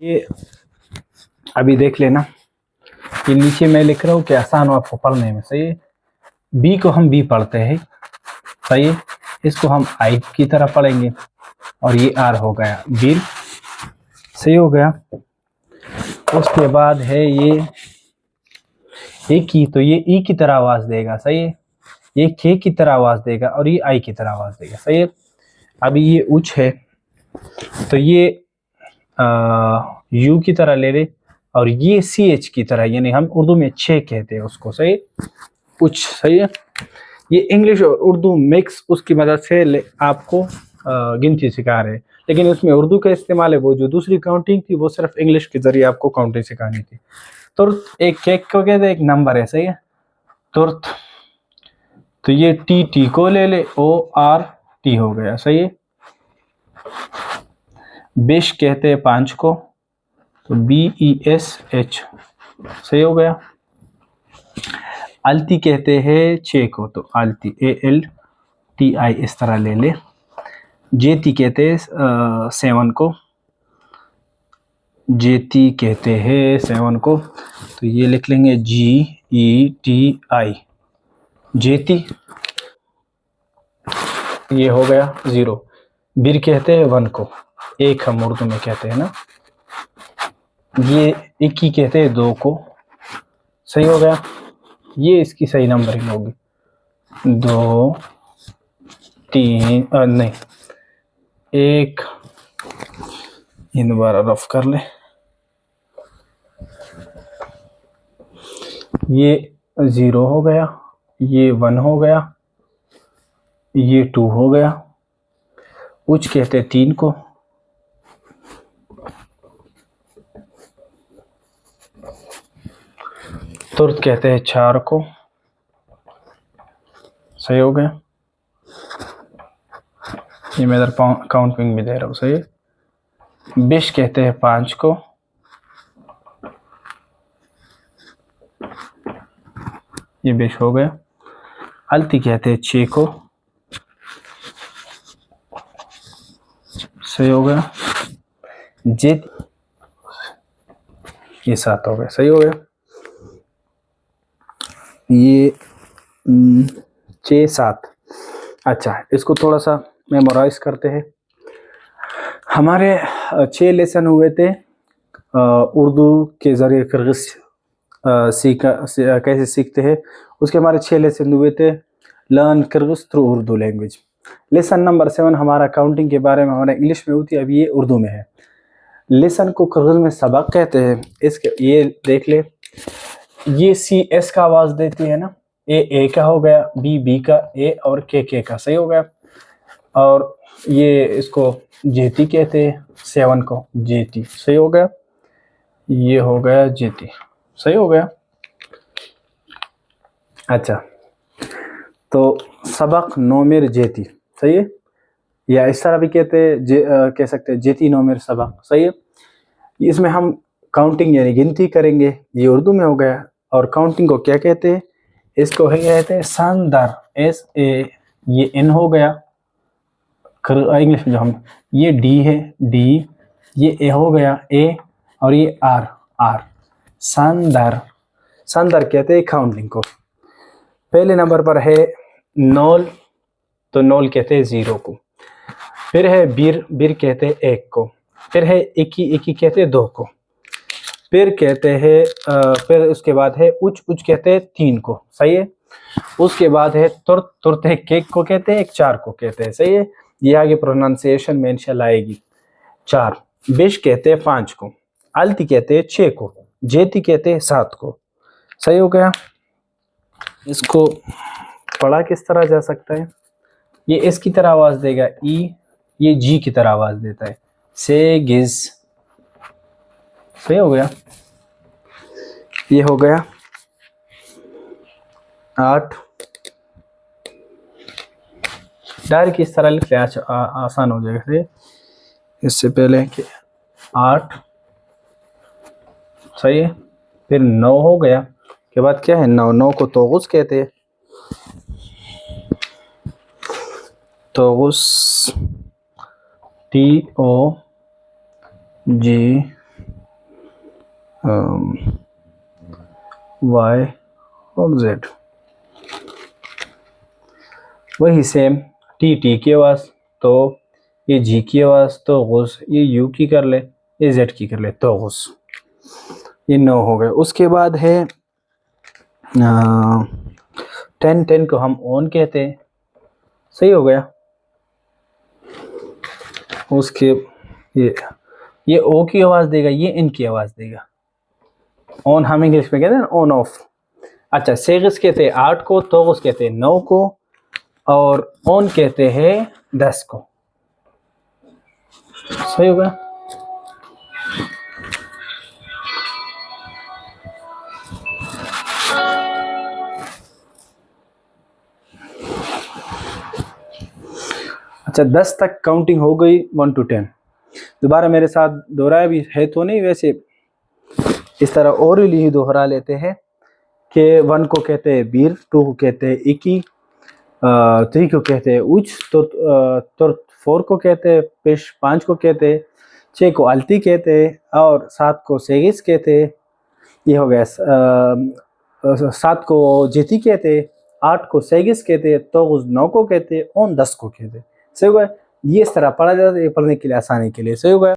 ये अभी देख लेना, ये नीचे मैं लिख रहा हूँ कि आसान हो आपको पढ़ने में। सही है, बी को हम बी पढ़ते हैं। सही है, इसको हम आई की तरह पढ़ेंगे और ये आर हो गया बीर। सही हो गया। उसके बाद है ये की, तो ये ई की तरह आवाज देगा। सही है, ये के की तरह आवाज देगा और ये आई की तरह आवाज देगा। सही है, अभी ये उच है तो ये यू की तरह ले ले और ये सी एच की तरह, यानी हम उर्दू में छे कहते हैं उसको। सही, उच। सही है, ये इंग्लिश और उर्दू मिक्स उसकी मदद से आपको गिनती सिखा रहे हैं, लेकिन उसमें उर्दू का इस्तेमाल है। वो जो दूसरी काउंटिंग थी वो सिर्फ इंग्लिश के जरिए आपको काउंटिंग सिखानी थी। तुर्त एक केक को कहते हैं, एक नंबर है। सही है, तुर्त, तो ये टी टी को ले ले, ओ आर टी हो गया। सही है, बेश कहते हैं पांच को, तो बी ई एस एच। सही हो गया। आलती कहते हैं छे को, तो आलती ए एल टी आई इस तरह ले ले। जेती कहते हैं सेवन को, जेती कहते हैं सेवन को, तो ये लिख लेंगे जी ई टी आई, जेती। ये हो गया जीरो। बीर कहते हैं वन को, एक हम उर्दू में कहते हैं ना। ये इक्की कहते हैं दो को। सही हो गया, ये इसकी सही नंबरिंग होगी, दो तीन नहीं एक। ये दोबारा रफ कर ले, ये जीरो हो गया, ये वन हो गया, ये टू हो गया। उच कहते हैं तीन को, तुर्त कहते हैं चार को। सही हो गया, ये मैं इधर काउंटिंग भी दे रहा हूँ। सही है, बिश कहते हैं पांच को, ये बिश हो गया। अलती कहते हैं छे को। सही हो गया। जेत, ये सात हो गया। सही हो गया, ये छः सात। अच्छा, इसको थोड़ा सा मेमोराइज करते हैं। हमारे 6 लेसन हुए थे उर्दू के ज़रिए किर्गिज़ कैसे सीखते हैं, उसके हमारे 6 लेसन हुए थे learn Kyrgyz through Urdu language. Lesson number 7 हमारा काउंटिंग के बारे में, हमारा इंग्लिश में होती है, अभी ये उर्दू में है। लेसन को किर्गिज़ में सबक कहते हैं। इसके ये देख ले, ये सी एस का आवाज़ देती है ना, ए का हो गया, बी बी का, ए और के का। सही हो गया। और ये इसको जेती कहते हैं, 7 को जेती। सही हो गया, ये हो गया जेती। सही हो गया। अच्छा, तो सबक नोमेर जेती। सही है, या इस तरह भी कहते हैं, कह सकते हैं जेती नोमेर सबक। सही है, इसमें हम काउंटिंग यानी गिनती करेंगे, ये उर्दू में हो गया। और काउंटिंग को क्या कहते हैं, इसको है कहते हैं शानदार, एस ए, ये एन हो गया इंग्लिश में। जो हम, ये डी है डी, ये ए हो गया ए, और ये आर आर, शानदार। शानदार कहते हैं काउंटिंग को। पहले नंबर पर है नौल, तो नौल कहते हैं जीरो को। फिर है बीर, बीर कहते हैं एक को। फिर है इक्की, इक्की कहते हैं दो को। फिर कहते हैं फिर उसके बाद है उच, उच कहते हैं तीन को। सही है, उसके बाद है तुर्त, तुर्त है केक को कहते हैं, एक चार को कहते हैं। सही है, ये आगे प्रोनाउंसिएशन में इंशाल्लाह आएगी। चार। बिश कहते हैं पांच को, आलती कहते हैं छह को, जेती कहते हैं सात को। सही हो गया। इसको पढ़ा किस तरह जा सकता है, ये इसकी तरह आवाज देगा ई, ये जी की तरह आवाज देता है, से गिज। सही हो गया, ये हो गया 8। डायरेक्ट इस तरह लिख ले, आसान हो जाएगा। इससे पहले कि 8। सही है, फिर 9 हो गया, के बाद क्या है 9, 9 को तोगुस कहते हैं। तोगुस, TOG वाई और जेड, वही सेम टी टी की आवाज़, तो ये जी की आवाज़ तो गुस, ये यू की कर ले, ये जेड की कर ले तो गुस। ये 9 हो गए। उसके बाद है 10, 10 को हम ऑन कहते हैं, सही हो गया। उसके ये ओ की आवाज़ देगा, ये इन की आवाज़ देगा। ऑन हम इंग्लिश में कहते हैं ऑन ऑफ। अच्छा, सेगिस कहते हैं 8 को, तोगुस कहते हैं 9 को, और ऑन कहते हैं 10 को। सही होगा। अच्छा, 10 तक काउंटिंग हो गई, 1 to 10। दोबारा मेरे साथ दोहराया भी है तो नहीं, वैसे इस तरह ओरली ही दोहरा लेते हैं कि 1 को कहते हैं बीर, 2 को कहते हैं इकी, 3 को कहते हैं उच, तो 4 को कहते हैं पेश, 5 को कहते हैं, 6 को अल्ती कहते हैं, और 7 को सेगिस कहते हैं। ये हो गया। 7 को जेती कहते हैं, 8 को सेगिस कहते हैं, तो 9 को कहते हैं, और 10 को कहते हैं। सही होगा। ये इस तरह पढ़ा जाता है, पढ़ने के लिए आसानी के लिए। सही होगा।